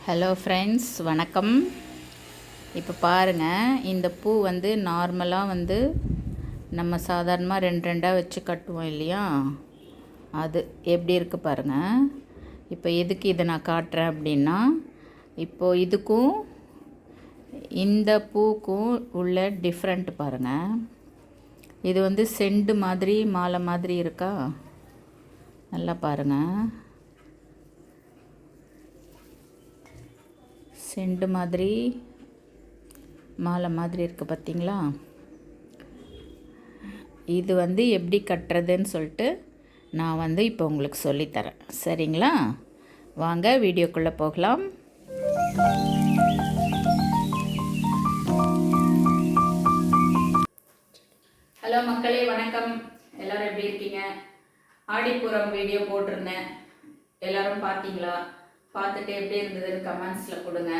Hello friends, வணக்கம். இப்போ பாருங்கள், இந்த பூ வந்து நார்மலாக நம்ம சாதாரணமாக ரெண்டு ரெண்டாக வச்சு கட்டுவோம் இல்லையா, அது எப்படி இருக்குது பாருங்கள். இப்போ எதுக்கு இதை நான் காட்டுறேன் அப்படின்னா, இப்போது இதுக்கும் இந்த பூக்கும் உள்ள டிஃப்ரெண்ட் பாருங்கள். இது செண்டு மாதிரி மாலை மாதிரி இருக்கா, நல்லா பாருங்கள். செண்டு மாதிரி மாலை மாதிரி இருக்குது பார்த்தீங்களா. இது எப்படி கட்டுறதுன்னு சொல்லிட்டு நான் இப்போ உங்களுக்கு சொல்லித்தரேன், சரிங்களா? வாங்க வீடியோக்குள்ளே போகலாம். ஹலோ மக்களே, வணக்கம். எல்லோரும் எப்படி இருக்கீங்க? ஆடிப்பூரம் வீடியோ போட்டிருந்தேன், எல்லோரும் பார்த்தீங்களா? பார்த்துட்டு எப்படி இருந்ததுன்னு கமெண்ட்ஸில் கொடுங்க.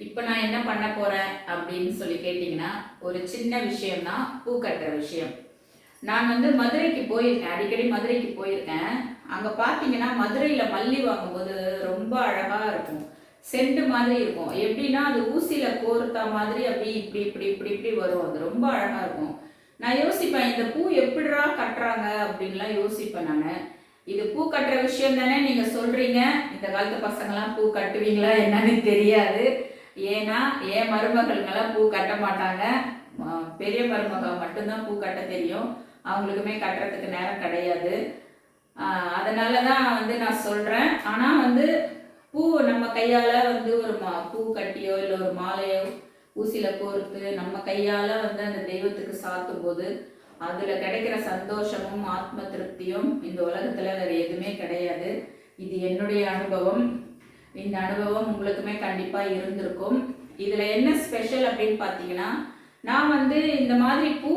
இப்போ நான் என்ன பண்ண போகிறேன் அப்படின்னு சொல்லி கேட்டிங்கன்னா, ஒரு சின்ன விஷயம்தான், பூ கட்டுற விஷயம். நான் மதுரைக்கு போயிருக்கேன், அடிக்கடி மதுரைக்கு போயிருக்கேன். அங்கே பார்த்தீங்கன்னா மதுரையில் மல்லி வாங்கும்போது ரொம்ப அழகாக இருக்கும், செண்டு மாதிரி இருக்கும். எப்படின்னா அது ஊசியில் கோர்த்தா மாதிரி அப்படி இப்படி இப்படி இப்படி இப்படி வரும், அது ரொம்ப அழகாக இருக்கும். நான் யோசிப்பேன், இந்த பூ எப்படிடா கட்டுறாங்க அப்படின்லாம் யோசிப்பேன் நான். இது பூ கட்டுற விஷயம் தானே நீங்கள் சொல்கிறீங்க. இந்த காலத்து பசங்களாம் பூ கட்டுவீங்களா என்னன்னு தெரியாது. ஏன்னா என் மருமகள்கெல்லாம் பூ கட்ட மாட்டாங்க. பெரிய மருமகள் மட்டும்தான் பூ கட்ட தெரியும், அவங்களுக்குமே கட்டுறதுக்கு நேரம் கிடையாது. அதனால தான் நான் சொல்கிறேன். ஆனால் பூ நம்ம கையால் ஒரு பூ கட்டியோ இல்லை ஒரு மாலையோ ஊசியில் கோர்த்து நம்ம கையால் அந்த தெய்வத்துக்கு சாத்தும் போது அதில் கிடைக்கிற சந்தோஷமும் ஆத்ம திருப்தியும் இந்த உலகத்தில் வேறு எதுவுமே கிடையாது. இது என்னுடைய அனுபவம். இந்த அனுபவம் உங்களுக்குமே கண்டிப்பாக இருந்திருக்கும். இதில் என்ன ஸ்பெஷல் அப்படின்னு பார்த்தீங்கன்னா, நான் இந்த மாதிரி பூ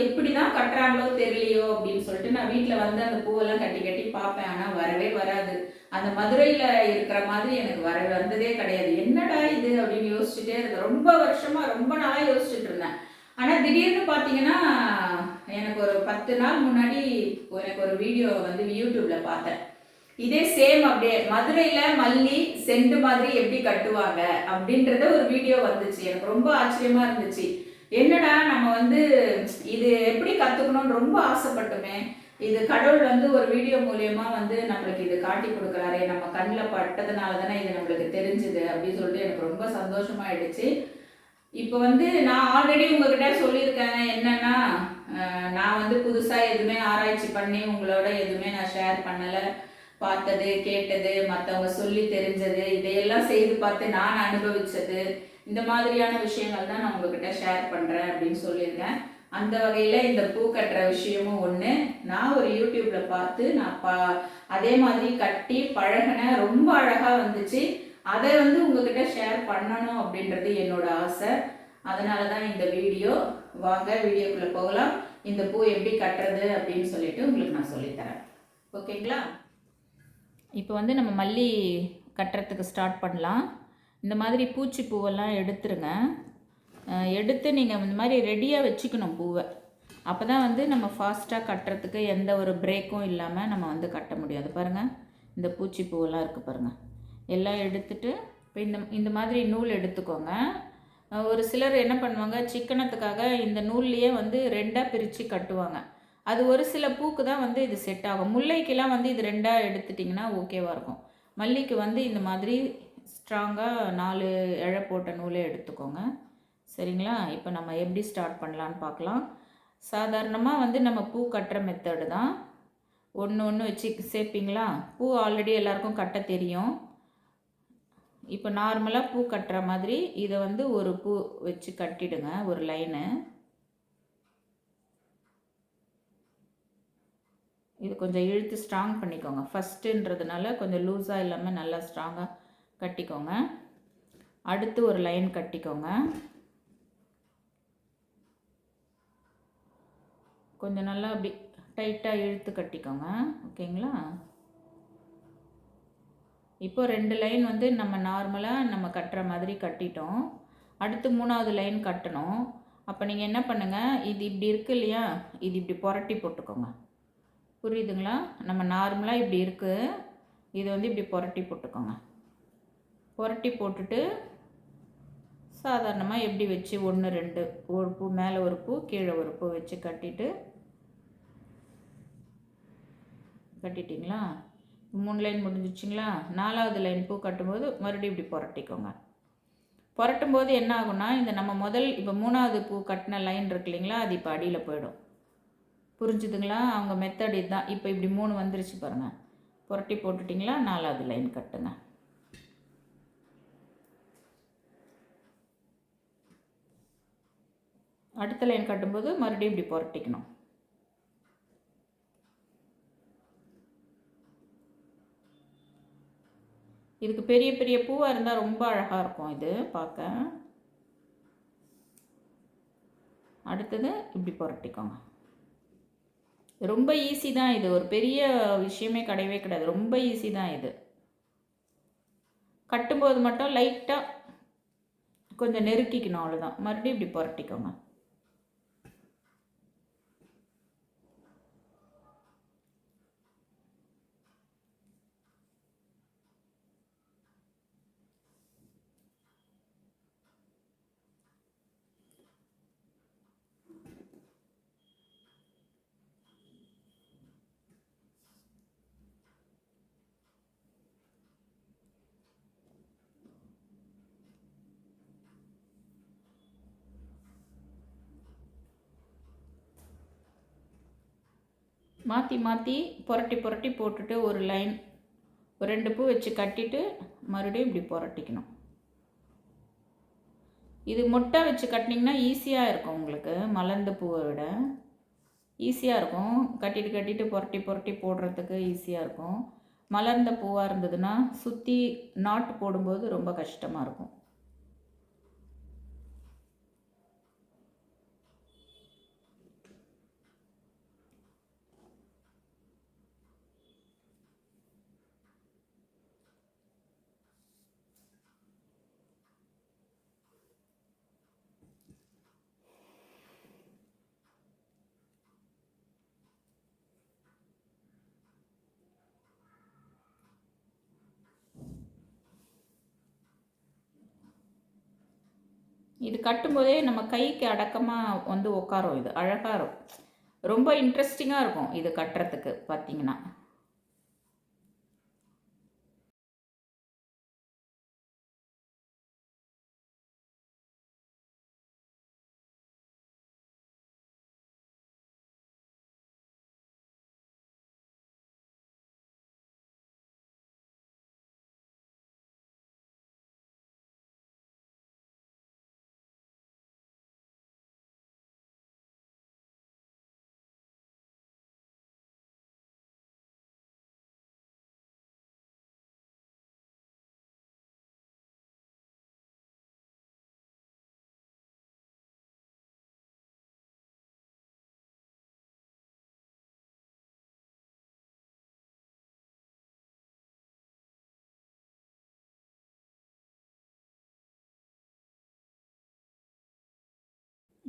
எப்படி தான் கட்டுறாங்களோ தெரியலையோ அப்படின்னு சொல்லிட்டு நான் வீட்டில் அந்த பூவெல்லாம் கட்டி கட்டி பார்ப்பேன். ஆனால் வரவே வராது. அந்த மதுரையில் இருக்கிற மாதிரி எனக்கு வந்ததே கிடையாது. என்னடா இது அப்படின்னு யோசிச்சுட்டே இருந்தேன். ரொம்ப வருஷமாக ரொம்ப நாளாக யோசிச்சுட்டு இருந்தேன். ஆனால் திடீர்னு பார்த்தீங்கன்னா எனக்கு ஒரு 10 நாள் முன்னாடி எனக்கு ஒரு வீடியோ யூடியூப்பில் பார்த்தேன். இதே சேம் அப்படியே மதுரையில் மல்லி செண்டு மாதிரி எப்படி கட்டுவாங்க அப்படின்றத ஒரு வீடியோ வந்துச்சு. எனக்கு ரொம்ப ஆச்சரியமாக இருந்துச்சு. என்னடா நம்ம இது எப்படி கற்றுக்கணும்னு ரொம்ப ஆசைப்பட்டுமே, இது கடவுள் ஒரு வீடியோ மூலயமா நம்மளுக்கு இது காட்டி கொடுக்குறாரு, நம்ம கண்ணில் பட்டதுனால தானே இது நம்மளுக்கு தெரிஞ்சுது அப்படின்னு சொல்லிட்டு எனக்கு ரொம்ப சந்தோஷமாயிடுச்சு. இப்போ நான் ஆல்ரெடி உங்ககிட்ட சொல்லியிருக்கேன். என்னன்னா, நான் புதுசாக எதுவுமே ஆராய்ச்சி பண்ணி உங்களோட எதுவுமே நான் ஷேர் பண்ணலை. பார்த்தது கேட்டது மற்றவங்க சொல்லி தெரிஞ்சது இதையெல்லாம் செய்து பார்த்து நான் அனுபவிச்சது, இந்த மாதிரியான விஷயங்கள் தான் நான் உங்ககிட்ட ஷேர் பண்ணுறேன் அப்படின்னு சொல்லியிருக்கேன். அந்த வகையில் இந்த பூ கட்டுற விஷயமும் ஒன்று. நான் ஒரு யூடியூப்பில் பார்த்து நான் அதே மாதிரி கட்டி பழகினேன். ரொம்ப அழகாக வந்துச்சு. அதை உங்ககிட்ட ஷேர் பண்ணணும் அப்படின்றது என்னோட ஆசை. அதனால தான் இந்த வீடியோ. வாங்க வீடியோக்குள்ளே போகலாம். இந்த பூ எப்படி கட்டுறது அப்படின்னு சொல்லிட்டு உங்களுக்கு நான் சொல்லித்தரேன், ஓகேங்களா? இப்போ நம்ம மல்லி கட்டுறதுக்கு ஸ்டார்ட் பண்ணலாம். இந்த மாதிரி பூச்சி பூவெல்லாம் எடுத்துருங்க. எடுத்து நீங்கள் இந்த மாதிரி ரெடியாக வச்சுக்கணும் பூவை. அப்போ தான் நம்ம ஃபாஸ்ட்டாக கட்டுறதுக்கு எந்த ஒரு பிரேக்கும் இல்லாமல் நம்ம கட்ட முடியாது. பாருங்கள், இந்த பூச்சி பூவெல்லாம் இருக்குது பாருங்கள். எல்லாம் எடுத்துட்டு இப்போ இந்த மாதிரி நூல் எடுத்துக்கோங்க. ஒரு சிலர் என்ன பண்ணுவாங்க, சிக்கனத்துக்காக இந்த நூல்லையே ரெண்டாக பிரித்து கட்டுவாங்க. அது ஒரு சில பூக்கு தான் இது செட் ஆகும். முல்லைக்கெல்லாம் இது ரெண்டாக எடுத்துட்டிங்கன்னா ஓகேவாக இருக்கும். மல்லிக்கு இந்த மாதிரி ஸ்ட்ராங்காக 4 இழை போட்ட நூலே எடுத்துக்கோங்க, சரிங்களா? இப்போ நம்ம எப்படி ஸ்டார்ட் பண்ணலான்னு பார்க்கலாம். சாதாரணமாக நம்ம பூ கட்டுற மெத்தடு தான். ஒன்று வச்சு சேர்ப்பிங்களா? பூ ஆல்ரெடி எல்லாருக்கும் கட்ட தெரியும். இப்போ நார்மலாக பூ கட்டுற மாதிரி இதை ஒரு பூ வச்சு கட்டிடுங்க, ஒரு லைனு. இது கொஞ்சம் இழுத்து ஸ்ட்ராங் பண்ணிக்கோங்க. ஃபஸ்ட்டுன்றதுனால கொஞ்சம் லூஸாக இல்லாமல் நல்லா ஸ்ட்ராங்காக கட்டிக்கோங்க. அடுத்து ஒரு லைன் கட்டிக்கோங்க. கொஞ்சம் நல்லா அப்படி டைட்டாக இழுத்து கட்டிக்கோங்க, ஓகேங்களா? இப்போ 2 லைன் நம்ம நார்மலாக நம்ம கட்டுற மாதிரி கட்டிட்டோம். அடுத்து 3வது லைன் கட்டணும். அப்போ நீங்கள் என்ன பண்ணுங்கள், இது இப்படி இருக்குது இல்லையா, இது இப்படி புரட்டி போட்டுக்கோங்க. புரியுதுங்களா? நம்ம நார்மலாக இப்படி இருக்குது, இது இப்படி புரட்டி போட்டுக்கோங்க. புரட்டி போட்டுட்டு சாதாரணமாக எப்படி வச்சு 1 2 ஒரு பூ மேலே ஒரு பூ கீழே ஒரு பூ வச்சு கட்டிட்டிங்களா? 3 லைன் முடிஞ்சிச்சிங்களா? 4வது லைன் பூ கட்டும்போது மறுபடியும் இப்படி புரட்டிக்கோங்க. புரட்டும் போது என்ன ஆகும்னா, இந்த நம்ம இப்போ 3வது பூ கட்டின லைன் இருக்கு இல்லைங்களா, அது இப்போ அடியில் போயிடும். புரிஞ்சுதுங்களா? அவங்க மெத்தட் இதுதான். இப்போ இப்படி 3 வந்துருச்சு பாருங்கள். புரட்டி போட்டுட்டிங்களா? 4வது லைன் கட்டுங்க. அடுத்த லைன் கட்டும்போது மறுபடியும் இப்படி புரட்டிக்கணும். இதுக்கு பெரிய பெரிய பூவாக இருந்தால் ரொம்ப அழகாக இருக்கும் இது பார்க்க. அடுத்தது இப்படி புரட்டிக்கோங்க. ரொம்ப ஈஸி தான் இது, ஒரு பெரிய விஷயமே கிடையவே கிடையாது. ரொம்ப ஈஸி தான் இது. கட்டும்போது மட்டும் லைட்டாக கொஞ்சம் நெருக்கிக்கணும், அவ்வளோதான். மறுபடியும் இப்படி புரட்டிக்கோங்க. மாற்றி மாற்றி புரட்டி போட்டுட்டு ஒரு லைன் ஒரு 2 பூ வச்சு கட்டிட்டு மறுபடியும் இப்படி புரட்டிக்கணும். இது மொட்டை வச்சு கட்டினீங்கன்னா ஈஸியாக இருக்கும் உங்களுக்கு. மலர்ந்த பூவை விட ஈஸியாக இருக்கும். கட்டிட்டு புரட்டி போடுறதுக்கு ஈஸியாக இருக்கும். மலர்ந்த பூவாக இருந்ததுன்னா சுற்றி நாட்டு போடும்போது ரொம்ப கஷ்டமாக இருக்கும். இது கட்டும்போதே நம்ம கைக்கு அடக்கமாக வந்து உட்காரும். இது அழகாக இருக்கும், ரொம்ப இன்ட்ரெஸ்டிங்காக இருக்கும் இது கட்டுறதுக்கு பார்த்தீங்கன்னா.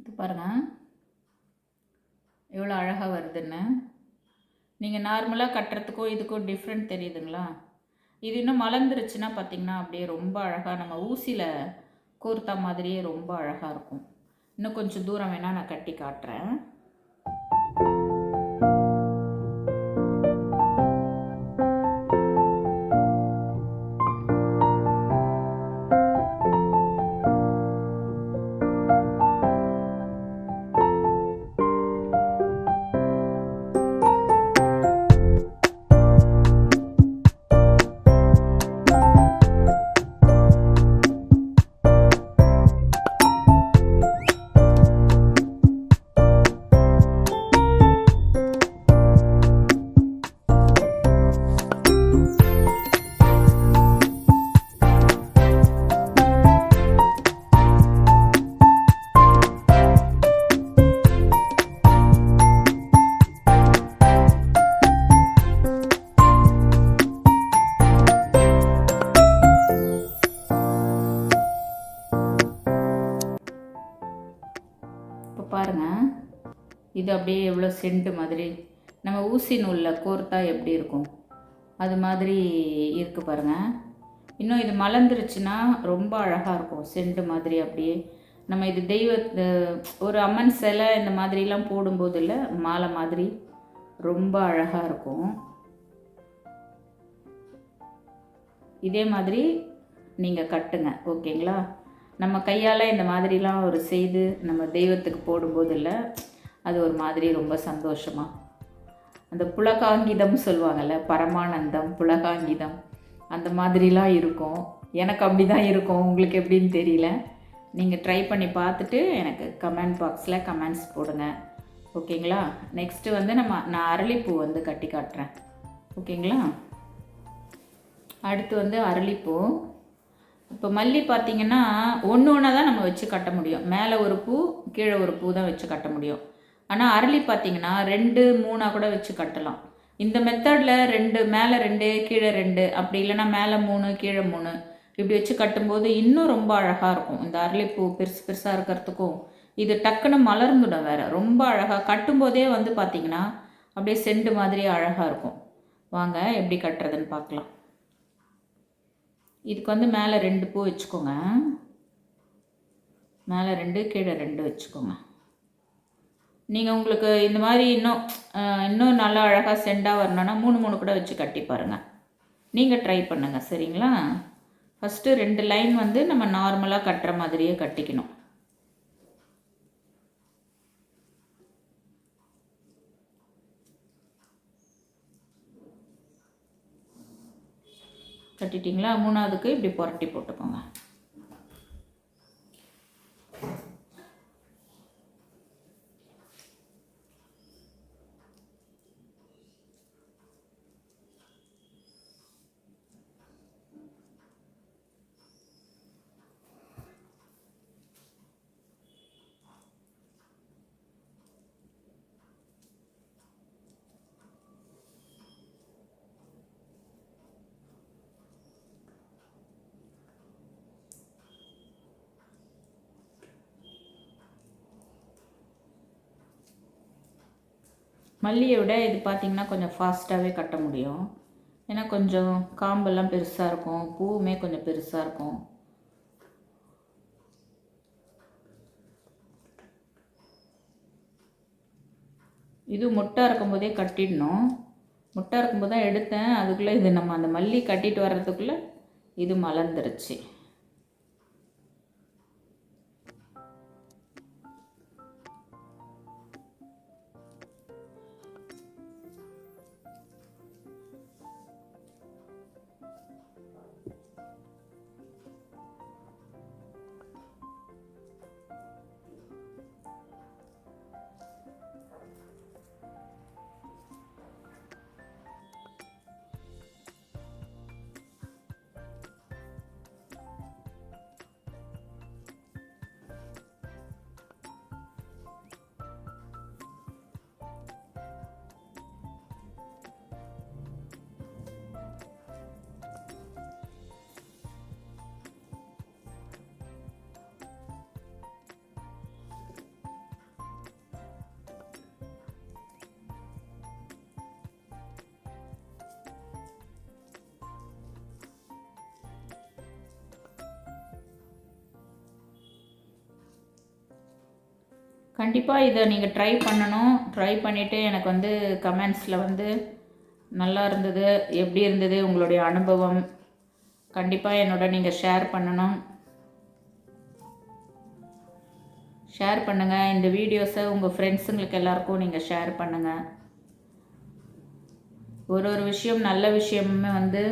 இது பாருங்கள் எவ்வளோ அழகாக வருதுன்னு. நீங்கள் நார்மலாக கட்டுறதுக்கும் இதுக்கும் டிஃப்ரெண்ட் தெரியுதுங்களா? இது இன்னும் மலர்ந்துருச்சுன்னா பார்த்திங்கன்னா அப்படியே ரொம்ப அழகாக நம்ம ஊசியில் கோர்த்தா மாதிரியே ரொம்ப அழகாக இருக்கும். இன்னும் கொஞ்சம் தூரம் வேணால் நான் கட்டி காட்டுறேன். பாருங்கள் இது அப்படியே எவ்வளோ சென்ட் மாதிரி நம்ம ஊசி நூலில் கோர்த்தா எப்படி இருக்கும் அது மாதிரி இருக்குது பாருங்கள். இன்னும் இது மலர்ந்துருச்சுன்னா ரொம்ப அழகாக இருக்கும், செண்டு மாதிரி. அப்படியே நம்ம இது ஒரு அம்மன் சிலை இந்த மாதிரிலாம் போடும்போதில் மாலை மாதிரி ரொம்ப அழகாக இருக்கும். இதே மாதிரி நீங்கள் கட்டுங்க, ஓகேங்களா? நம்ம கையால் இந்த மாதிரிலாம் ஒரு செய்து நம்ம தெய்வத்துக்கு போடும்போதில் அது ஒரு மாதிரி ரொம்ப சந்தோஷமாக, அந்த புலகாங்கிதம் சொல்லுவாங்கள்ல, பரமானந்தம் புலகாங்கிதம், அந்த மாதிரிலாம் இருக்கும். எனக்கு அப்படி தான் இருக்கும், உங்களுக்கு எப்படின்னு தெரியல. நீங்கள் ட்ரை பண்ணி பார்த்துட்டு எனக்கு கமெண்ட் பாக்ஸில் கமெண்ட்ஸ் போடுங்க, ஓகேங்களா? நெக்ஸ்ட்டு வந்து நான் அரளிப்பூ வந்து கட்டி காட்டுறேன், ஓகேங்களா? அடுத்து வந்து அரளிப்பூ. இப்போ மல்லி பார்த்திங்கன்னா ஒன்று ஒன்றா தான் நம்ம வச்சு கட்ட முடியும். மேலே ஒரு பூ கீழே ஒரு பூ தான் வச்சு கட்ட முடியும். ஆனால் அரளி பார்த்திங்கன்னா 2 3 கூட வச்சு கட்டலாம். இந்த மெத்தடில் 2 மேலே 2 கீழே 2 அப்படி இல்லைன்னா மேலே 3 கீழே 3 இப்படி வச்சு கட்டும்போது இன்னும் ரொம்ப அழகாக இருக்கும். இந்த அரளிப்பூ பெருசு பெருசாக இருக்கிறதுக்கும் இது டக்குன்னு மலர்ந்துடும் வேறு. ரொம்ப அழகாக கட்டும்போதே வந்து பார்த்திங்கன்னா அப்படியே செண்டு மாதிரி அழகாக இருக்கும். வாங்க எப்படி கட்டுறதுன்னு பார்க்கலாம். இதுக்கு வந்து மேலே 2 பூ வச்சுக்கோங்க, மேலே 2 கீழே 2 வச்சுக்கோங்க. நீங்கள் உங்களுக்கு இந்த மாதிரி இன்னும் நல்லா அழகாக செண்டாக வரணுன்னா 3 3 கூட வச்சு கட்டி பாருங்கள். நீங்கள் ட்ரை பண்ணுங்கள், சரிங்களா? ஃபஸ்ட்டு 2 லைன் வந்து நம்ம நார்மலாக கட்டுற மாதிரியே கட்டிக்கணும். கட்டிட்டிங்களா? 3ஆவதுக்கு இப்படி புரட்டி போட்டுக்கோங்க. மல்லியை விட இது பார்த்திங்கன்னா கொஞ்சம் ஃபாஸ்ட்டாகவே கட்ட முடியும். ஏன்னா கொஞ்சம் காம்பெல்லாம் பெருசாக இருக்கும், பூவுமே கொஞ்சம் பெருசாக இருக்கும். இது மொட்டாக இருக்கும்போதே கட்டிடணும். மொட்டாக இருக்கும்போது தான் எடுத்தேன், அதுக்குள்ளே இது நம்ம அந்த மல்லி கட்டிட்டு வர்றதுக்குள்ளே இது மலர்ந்துருச்சு. கண்டிப்பாக இதை நீங்கள் ட்ரை பண்ணணும். ட்ரை பண்ணிவிட்டு எனக்கு வந்து கமெண்ட்ஸில் வந்து நல்லா இருந்தது, எப்படி இருந்தது உங்களுடைய அனுபவம் கண்டிப்பாக என்னோட நீங்கள் ஷேர் பண்ணணும். ஷேர் பண்ணுங்கள். இந்த வீடியோஸை உங்கள் ஃப்ரெண்ட்ஸுங்களுக்கு எல்லாருக்கும் நீங்கள் ஷேர் பண்ணுங்கள். ஒரு விஷயம் நல்ல விஷயமுமே வந்து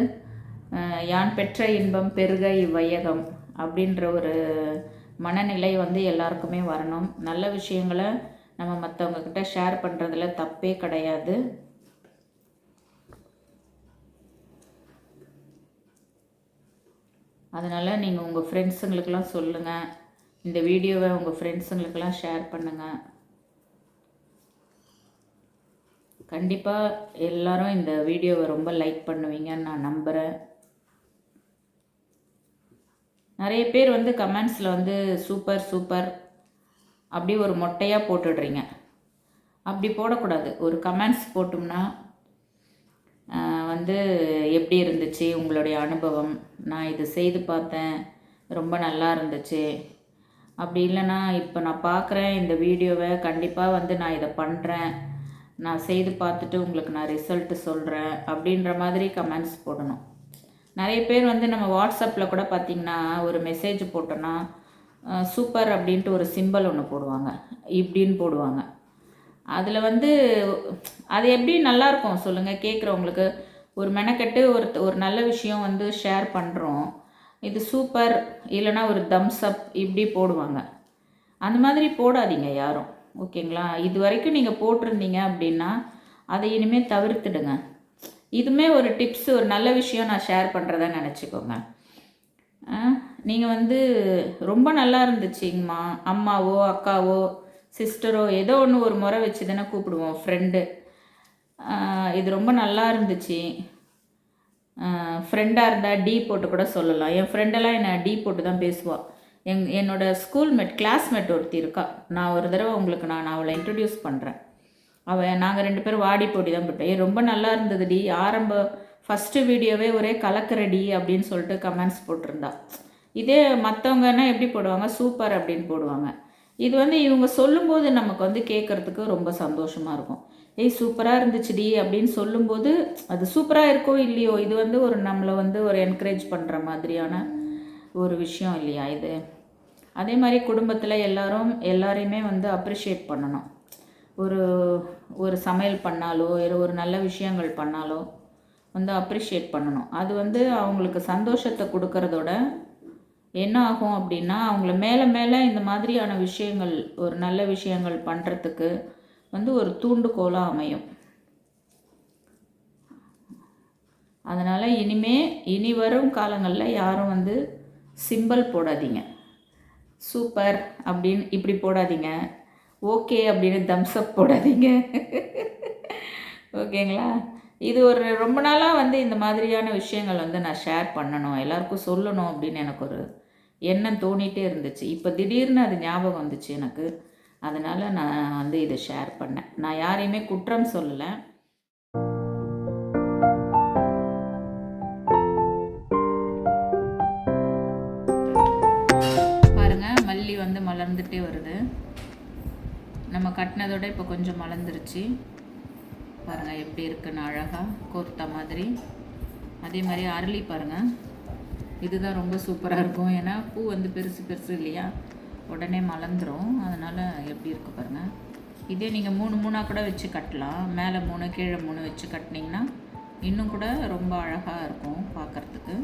யான் பெற்ற இன்பம் பெருக இவ்வையகம் அப்படின்ற ஒரு மனநிலை வந்து எல்லாருக்குமே வரணும். நல்ல விஷயங்களை நம்ம மற்றவங்கக்கிட்ட ஷேர் பண்ணுறதுல தப்பே கிடையாது. அதனால் நீங்கள் உங்கள் ஃப்ரெண்ட்ஸுங்களுக்கெல்லாம் சொல்லுங்கள். இந்த வீடியோவை உங்கள் ஃப்ரெண்ட்ஸுங்களுக்கெல்லாம் ஷேர் பண்ணுங்கள். கண்டிப்பாக எல்லோரும் இந்த வீடியோவை ரொம்ப லைக் பண்ணுவீங்கன்னு நான் நம்புகிறேன். நிறைய பேர் வந்து கமெண்ட்ஸில் வந்து சூப்பர் சூப்பர் அப்படி ஒரு மொட்டையாக போட்டுடுறீங்க. அப்படி போடக்கூடாது. ஒரு கமெண்ட்ஸ் போட்டோம்னா வந்து எப்படி இருந்துச்சு உங்களுடைய அனுபவம், நான் இது செய்து பார்த்தேன் ரொம்ப நல்லா இருந்துச்சு, அப்படி இல்லைன்னா இப்போ நான் பார்க்குறேன் இந்த வீடியோவை, கண்டிப்பாக வந்து நான் இதை பண்ணுறேன், நான் செய்து பார்த்துட்டு உங்களுக்கு நான் ரிசல்ட்டு சொல்கிறேன் அப்படின்ற மாதிரி கமெண்ட்ஸ் போடணும். நிறைய பேர் வந்து நம்ம வாட்ஸ்அப்பில் கூட பார்த்திங்கன்னா ஒரு மெசேஜ் போட்டோன்னா சூப்பர் அப்படின்ட்டு ஒரு சிம்பிள் ஒன்று போடுவாங்க, இப்படின்னு போடுவாங்க. அதில் வந்து அது எப்படி நல்லாயிருக்கும் சொல்லுங்கள் கேட்குறவங்களுக்கு. ஒரு மெனக்கெட்டு ஒரு நல்ல விஷயம் வந்து ஷேர் பண்ணுறோம், இது சூப்பர் இல்லைனா ஒரு தம்ஸ் அப் இப்படி போடுவாங்க. அந்த மாதிரி போடாதீங்க யாரும், ஓகேங்களா? இது வரைக்கும் நீங்கள் போட்டிருந்தீங்க அப்படின்னா அதை இனிமேல் தவிர்த்துடுங்க. இதுவுமே ஒரு டிப்ஸு, ஒரு நல்ல விஷயம் நான் ஷேர் பண்ணுறதா நினச்சிக்கோங்க. நீங்கள் வந்து ரொம்ப நல்லா இருந்துச்சுங்கம்மா, அம்மாவோ அக்காவோ சிஸ்டரோ ஏதோ ஒன்று ஒரு முறை வச்சு தானே கூப்பிடுவோம் ஃப்ரெண்டு. இது ரொம்ப நல்லா இருந்துச்சு. ஃப்ரெண்டாக இருந்தால் டீ போட்டு கூட சொல்லலாம். என் ஃப்ரெண்டெல்லாம் என்னை டீ போட்டு தான் பேசுவாள். என்னோடய ஸ்கூல்மேட் கிளாஸ்மேட் ஒருத்தி இருக்கா, நான் ஒரு தடவை உங்களுக்கு நான் அவளை இன்ட்ரடியூஸ் பண்ணுறேன். நாங்கள் 2 பேரும் வாடி போடி தான் போட்டோம். ரொம்ப நல்லா இருந்ததுடி, ஃபஸ்ட்டு வீடியோவே ஒரே கலக்கரடி அப்படின்னு சொல்லிட்டு கமெண்ட்ஸ் போட்டிருந்தா. இதே மற்றவங்கன்னா எப்படி போடுவாங்க, சூப்பர் அப்படின்னு போடுவாங்க. இது வந்து இவங்க சொல்லும்போது நமக்கு வந்து கேட்குறதுக்கு ரொம்ப சந்தோஷமாக இருக்கும். சூப்பராக இருந்துச்சுடி அப்படின்னு சொல்லும்போது அது சூப்பராக இருக்கோ இல்லையோ, இது வந்து ஒரு நம்மளை வந்து ஒரு என்கரேஜ் பண்ணுற மாதிரியான ஒரு விஷயம் இல்லையா இது. அதே மாதிரி குடும்பத்தில் எல்லாரையுமே வந்து அப்ரிஷியேட் பண்ணணும். ஒரு சமையல் பண்ணாலோ ஒரு நல்ல விஷயங்கள் பண்ணாலோ வந்து அப்ரிஷியேட் பண்ணணும். அது வந்து அவங்களுக்கு சந்தோஷத்தை கொடுக்கறதோட என்ன ஆகும் அப்படின்னா, அவங்கள மேலே மேலே இந்த மாதிரியான விஷயங்கள், ஒரு நல்ல விஷயங்கள் பண்ணுறதுக்கு வந்து ஒரு தூண்டுகோலாக அமையும். அதனால் இனி வரும் காலங்களில் யாரும் வந்து சிம்பிள் போடாதீங்க, சூப்பர் அப்படின்னு இப்படி போடாதீங்க, ஓகே அப்படின்னு தம்ஸ்அப் போடாதீங்க. ஓகேங்களா? இது ஒரு ரொம்ப நாளாக வந்து இந்த மாதிரியான விஷயங்கள் வந்து நான் ஷேர் பண்ணணும், எல்லாருக்கும் சொல்லணும் அப்படின்னு எனக்கு ஒரு எண்ணம் தோணிகிட்டே இருந்துச்சு. இப்போ திடீர்னு அது ஞாபகம் வந்துச்சு எனக்கு. அதனால் நான் வந்து இதை ஷேர் பண்ணேன். நான் யாரையுமே குற்றம் சொல்லலை. பாருங்கள், மல்லி வந்து மலர்ந்துட்டே வருது. நம்ம கட்டினதோட இப்போ கொஞ்சம் மலர்ந்துருச்சு. பாருங்கள் எப்படி இருக்குன்னு, அழகாக கோர்த்த மாதிரி. அதே மாதிரி அரளி பாருங்கள், இதுதான் ரொம்ப சூப்பராக இருக்கும். ஏன்னா பூ வந்து பெருசு பெருசு இல்லையா, உடனே மலர்ந்துடும். அதனால் எப்படி இருக்குது பாருங்கள். இதே நீங்கள் 3 கூட வச்சு கட்டலாம், மேலே 3 கீழே 3 வச்சு கட்டினீங்கன்னா இன்னும் கூட ரொம்ப அழகாக இருக்கும் பார்க்குறதுக்கு.